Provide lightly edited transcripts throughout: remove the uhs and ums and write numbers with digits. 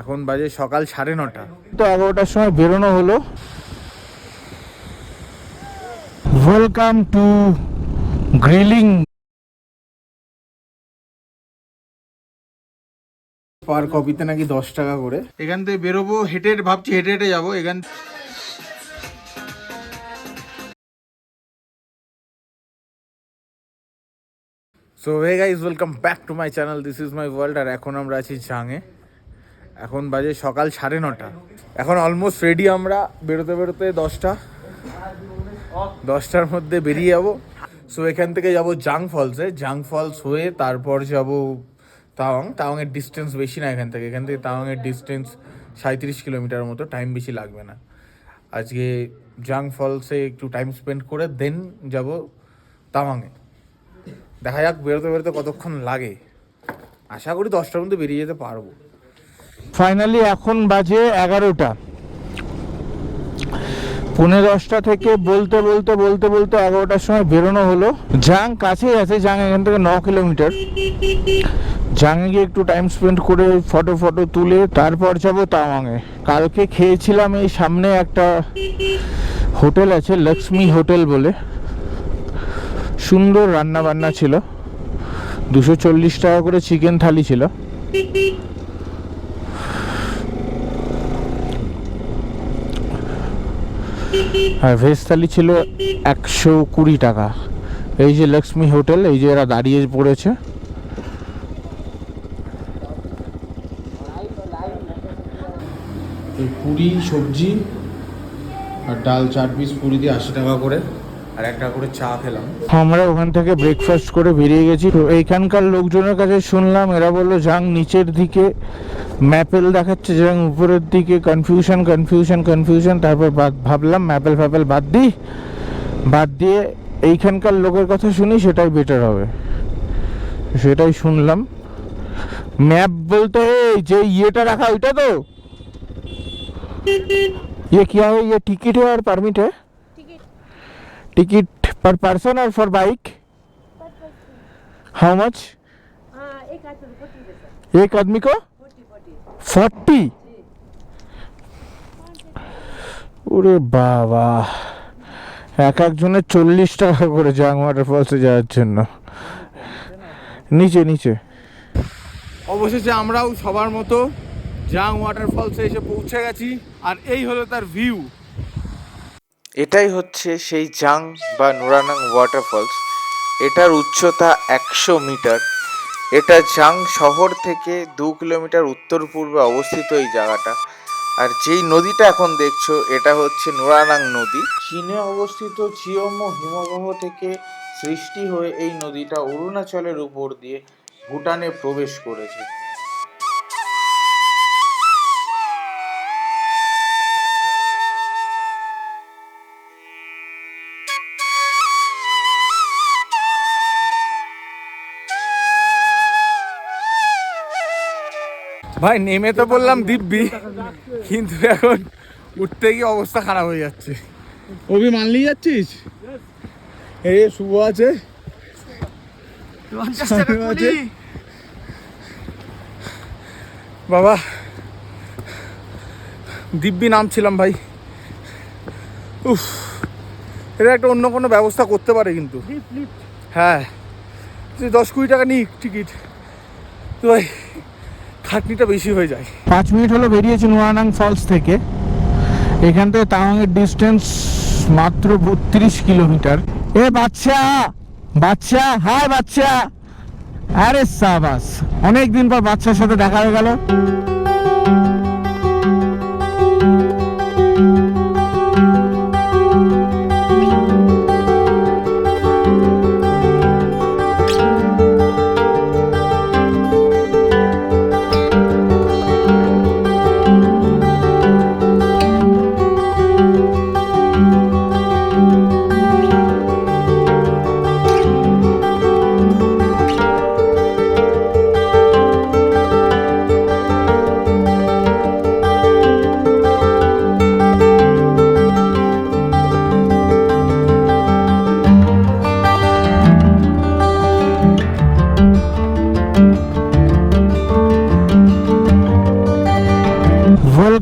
এখন বাজে সকাল 9:30। তো 11টার সময় বেরোনো হলো। Welcome to grilling. পার কপিতে নাকি 10 টাকা করে। এখান থেকে বেরোবো, হেঁটে ভাবছি হেঁটে হেঁটে যাবো এখান। So hey guys, welcome back to my channel, this is my world. আর এখন আমরা আছি জাংয়ে। এখন বাজে সকাল 9:30। এখন অলমোস্ট রেডি আমরা, বেরোতে বেরোতে 10টার মধ্যে বেরিয়ে যাবো। সো এখান থেকে যাব জাং ফলসে, জাং ফলস হয়ে তারপর যাব তাওয়াংয়ের ডিস্টেন্স বেশি না এখান থেকে তাওয়াংয়ের ডিস্টেন্স 37 কিলোমিটার মতো, টাইম বেশি লাগবে না। আজকে জাং ফলসে একটু টাইম স্পেন্ড করে দেন যাব তাওয়াংয়ে। দেখা যাক বেরোতে বেরোতে কতক্ষণ লাগে। আশা করি 10টার মধ্যে বেরিয়ে যেতে পারবো। ফাইনালি এখন বাজে 11টা। 10:45 থেকে বলতে বলতে 11টার সময় বেরোনো হলো। জাং কাছেই আছে, জাং এখান থেকে 9 কিলোমিটার। জাংয়ে গিয়ে একটু টাইম স্পেন্ড করে ফটো তুলে তারপর যাব তাওয়াংয়ে। কালকে খেয়েছিলাম এই সামনে একটা হোটেল আছে, লক্ষ্মী হোটেল বলে, সুন্দর রান্না বান্না ছিল। 240 টাকা করে চিকেন থালি ছিল। আর ভেজ থালি ছিল 120 টাকা। এই যে লক্ষ্মী হোটেল, এই যে এরা দাঁড়িয়ে পড়েছে। পুরি, সবজি আর ডাল, 4 পিস পুরি দিয়ে 80 টাকা করে, আর একটা করে চা খেলাম। আমরা ওখান থেকে ব্রেকফাস্ট করে বেরিয়ে গেছি। তো এইখানকার লোকজনের কাছে শুনলাম, এরা বললো জাং নিচের দিকে ম্যাপেল দেখাচ্ছে, জাং উপরের দিকে কনফিউশন। তারপর ভাবলাম ম্যাপেল বাদ দিয়ে এইখানকার লোকের কথা শুনি, সেটাই বেটার হবে, সেটাই শুনলাম। ম্যাপ বলতে এই যে ইয়েটা রাখা, ওইটা তো ये क्या है, ये टिकट है और परमिट है? टिकट पर पर्सन और फॉर बाइक हाउ मच? एक आदमी को 40। ওরে বাবা, এক একজনের 40 টাকা করে জাং ওয়াটারফলসে যাওয়ার জন্য। নিচে অবশেষে আমরাও সবার মতো জাং ওয়াটারফলসে এসে পৌঁছে গেছি, আর এই হলো তার ভিউ। এটাই হচ্ছে সেই জাং বা নুরানাং ওয়াটারফলস। এটার উচ্চতা 100 মিটার। এটা জাং শহর থেকে 2 কিলোমিটার উত্তর পূর্বে অবস্থিত এই জায়গাটা। আর যেই নদীটা এখন দেখছো, এটা হচ্ছে নুরানাং নদী। চীনে অবস্থিত চিয়োমো হিমবাহ থেকে সৃষ্টি হয়ে এই নদীটা অরুণাচলের উপর দিয়ে ভুটানে প্রবেশ করেছে। ভাই নেমে তো বললাম দিব্যি, কিন্তু এখন উঠতে গিয়ে অবস্থা খারাপ হয়ে যাচ্ছে। অভি মানলি যাচ্ছিস? এই শুভ আছে, বাবা দিব্যি নামছিলাম ভাই। উফ, এটা একটা অন্য কোনো ব্যবস্থা করতে পারে কিন্তু। হ্যাঁ, 10-20 টাকা নিই টিকিট, তো ভাই খাটনিটা বেশি হয়ে যায়। 5 মিনিট হলো বেরিয়েছি নুরানাং ফলস থেকে। এখান থেকে তাওয়াংয়ের ডিস্টেন্স মাত্র 32 কিলোমিটার। এ বাচ্চা হাই বাচ্চা, আরে সাবাস, অনেকদিন পর বাচ্চার সাথে দেখা হয়ে গেল।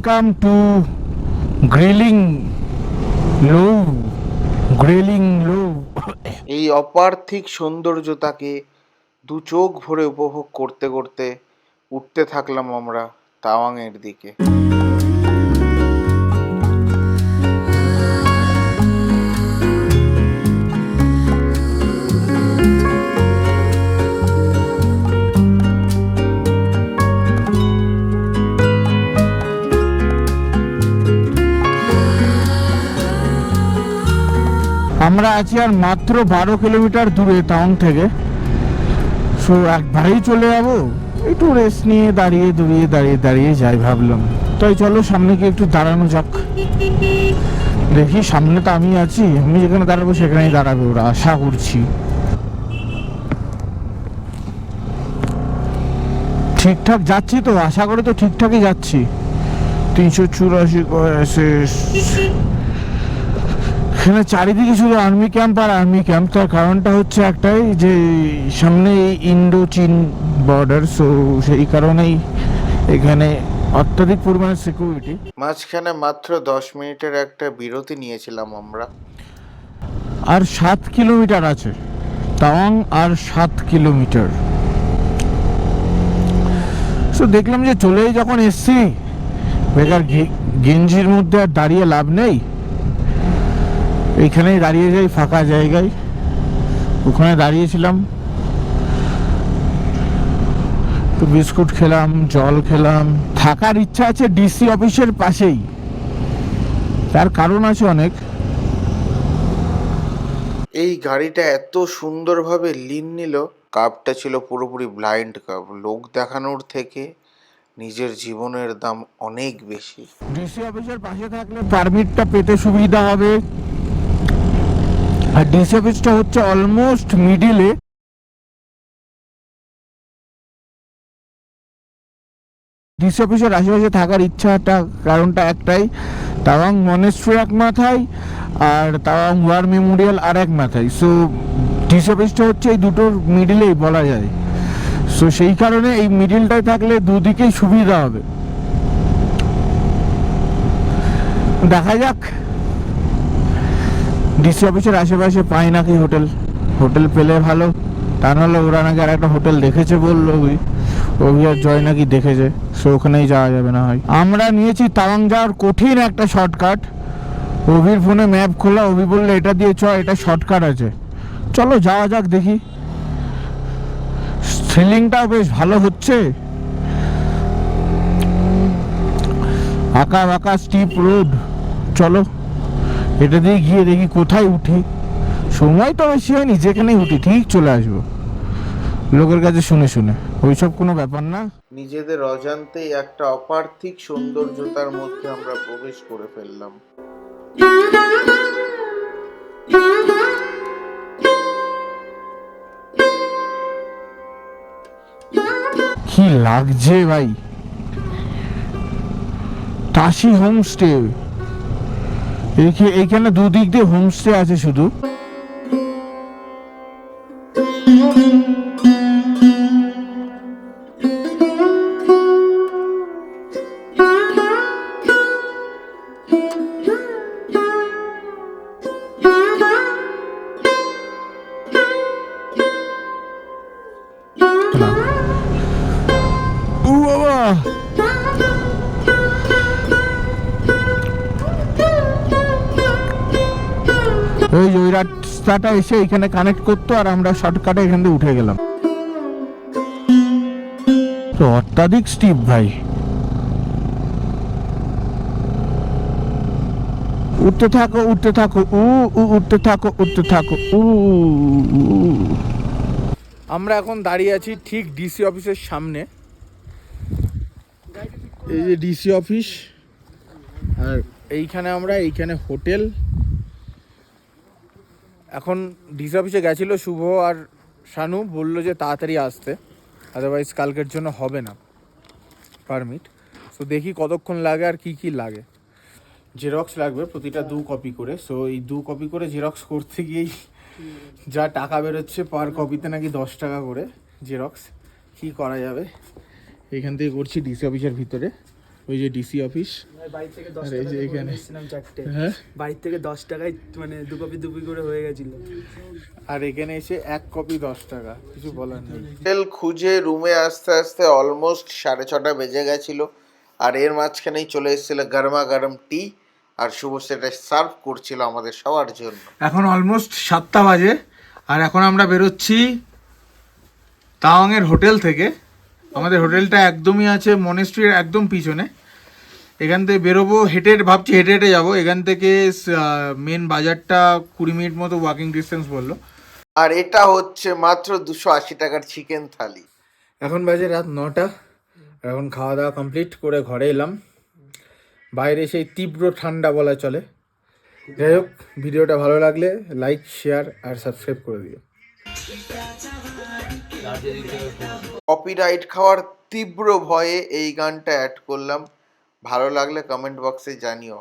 ওয়েলকাম টু গ্রিলিং লো গ্রিলিং লো। এই অপার্থিক সৌন্দর্যতাকে দু চোখ ভরে উপভোগ করতে করতে উঠতে থাকলাম আমরা তাওয়াংয়ের দিকে। আমরা আছি আর মাত্র 12 কিলোমিটার দূরে টাউন থেকে। সো একবারেই চলে যাবো, একটু রেস্ট নিয়ে দাঁড়িয়ে দাঁড়িয়ে যাই ভাবলাম। তাই চলো সামনে গিয়ে একটু দাঁড়ানো যাক। দেখি সামনে তো আমি আছি, আমি যেখানে দাঁড়াবো সেখানেই দাঁড়াবে ওরা, আশা করছি। ঠিকঠাক যাচ্ছি তো, আশা করে তো ঠিকঠাকই যাচ্ছি। 384 এখানে চারিদিকে শুধু আর্মি ক্যাম্প আর আর্মি ক্যাম্প। তার কারণটা হচ্ছে একটাই, যে সামনে ইন্ডো চীন বর্ডার, সো সেই কারণেই এখানে অত্যাধিক পরিমাণে সিকিউরিটি। মাঝখানে মাত্র 10 মিনিটের একটা বিরতি নিয়েছিলাম আমরা। আর 7 কিলোমিটার আছে তাওয়াং, আর 7 কিলোমিটার। সো দেখলাম যে চলেই যখন এসছি, বেকার গেঞ্জির মধ্যে আর দাঁড়িয়ে লাভ নেই, এইখানেই দাঁড়িয়ে যাই ফাঁকা জায়গায়। ওখানে দাঁড়িয়েছিলাম, তো বিস্কুট খেলাম, জল খেলাম। থাকার ইচ্ছা আছে ডিসি অফিসের পাশেই, তার কারণ আছে অনেক। এই গাড়িটা এত সুন্দরভাবে লিন নিল, কাপটা ছিল পুরোপুরি ব্লাইন্ড কাপ। লোক দেখানোর থেকে নিজের জীবনের দাম অনেক বেশি। ডিসি অফিসের পাশে থাকলে পারমিটটা পেতে সুবিধা হবে। আর ডিসি অফিসটা হচ্ছে অলমোস্ট মিডিলে। ডিসি অফিসের আশেপাশে থাকার ইচ্ছাটা কারণটা একটাই, তাওয়াং মনেস্ট্রি এক মাথায় আর তাওয়াং ওয়ার মেমোরিয়াল আর এক মাথায়। সো ডিসি অফিসটা হচ্ছে এই দুটোর মিডিলেই বলা যায়। সো সেই কারণে এই মিডিলটায় থাকলে দুদিকেই সুবিধা হবে। দেখা যাক ডিসি অফিসের আশেপাশে পাই নাকি হোটেল। হোটেল পেলে ভালো, তা নাহলে ওরা নাকি আর একটা হোটেল দেখেছে বললো, অভি আর জয় নাকি দেখেছে। সো ওখানেই যাওয়া যাবে না হয়। আমরা নিয়েছি তাওয়াং যাওয়ার কঠিন একটা শর্টকাট। অভির ফোনে ম্যাপ খোলা, অভি বললো এটা দিয়ে চ, এটা শর্টকাট আছে, চলো যাওয়া যাক। দেখি থ্রিলিংটাও বেশ ভালো হচ্ছে। আঁকা বাঁকা স্টিপ রোড, চলো এটা দিয়ে গিয়ে দেখি কোথায় উঠি। সময় তো বেশি হয়নি, যেখানেই উঠি ঠিক চলে আসবো। লোকের কাছে শুনে শুনে ওইসব কোনো ব্যাপার না। নিজেদের অজান্তেই একটা অপার্থিক সৌন্দর্যতার মধ্যে আমরা প্রবেশ করে ফেললাম। কি লাগছে ভাই, তাসি হোমস্টে। এইখানে দুদিক দিয়ে হোমস্টে আছে শুধু। ওই রাস্তাটা এসে এখানে কানেক্ট করতো, আর আমরা শর্টকাটে এখান থেকে উঠে গেলাম। তো অত্যাধিক স্টিপ ভাই। উঠতে থাকো উঠতে থাকো উঠতে থাকো উঠতে থাকো। আমরা এখন দাঁড়িয়ে আছি ঠিক ডিসি অফিসের সামনে। এই যে ডিসি অফিস, আর এইখানে এইখানে হোটেল। এখন ডিসি অফিসে গেছিলো শুভ আর শানু, বললো যে তাড়াতাড়ি আসতে, আদারওয়াইজ কালকের জন্য হবে না পারমিট। সো দেখি কতক্ষণ লাগে আর কি লাগে। জেরক্স লাগবে প্রতিটা 2 কপি করে। সো এই 2 কপি করে জেরক্স করতে গিয়েই যা টাকা বেরোচ্ছে, পার কপিতে নাকি 10 টাকা করে জেরক্স। কি করা যাবে, এইখান থেকে করছি ডিসি অফিসের ভিতরে। ওই যে ডিসি অফিস। বাড়ি থেকে 10 আর এই যে টাকা এখানে। এসেছিলাম চারটে, হ্যাঁ, বাড়ি থেকে 10 টাকায় মানে 2 কপি 2 কপি করে হয়ে গেছিল। আর এখানে এসে 1 কপি 10 টাকা, কিছু বলার নেই। হোটেল খুঁজে রুমে আসতে আসতে অলমোস্ট 6:30 বেজে গেছিল। আর এর মাঝখানেই চলে এসেছিল গরমা গরম টি, আর শুভ সেটা সার্ভ করছিল আমাদের সবার জন্য। এখন অলমোস্ট 7টা বাজে, আর এখন আমরা বেরোচ্ছি তাওয়াংয়ের হোটেল থেকে। আমাদের হোটেলটা একদমই আছে মনেস্ট্রির একদম পিছনে। এখান থেকে বেরোবো, ভাবছি হেঁটে হেঁটে যাবো। এখান থেকে মেন বাজারটা 20 মিনিট মতো ওয়াকিং ডিস্টেন্স বললো। আর এটা হচ্ছে মাত্র 280 টাকার চিকেন থালি। এখন বাজে রাত 9টা। এখন খাওয়া দাওয়া কমপ্লিট করে ঘরে এলাম। বাইরে সেই তীব্র ঠান্ডা বলা চলে। যাই হোক, ভিডিওটা ভালো লাগলে লাইক, শেয়ার আর সাবস্ক্রাইব করে দিও। কপিরাইট খাওয়ার তীব্র ভয়ে এই গানটা অ্যাড করলাম। ভালো লাগলে কমেন্ট বক্সে জানিও।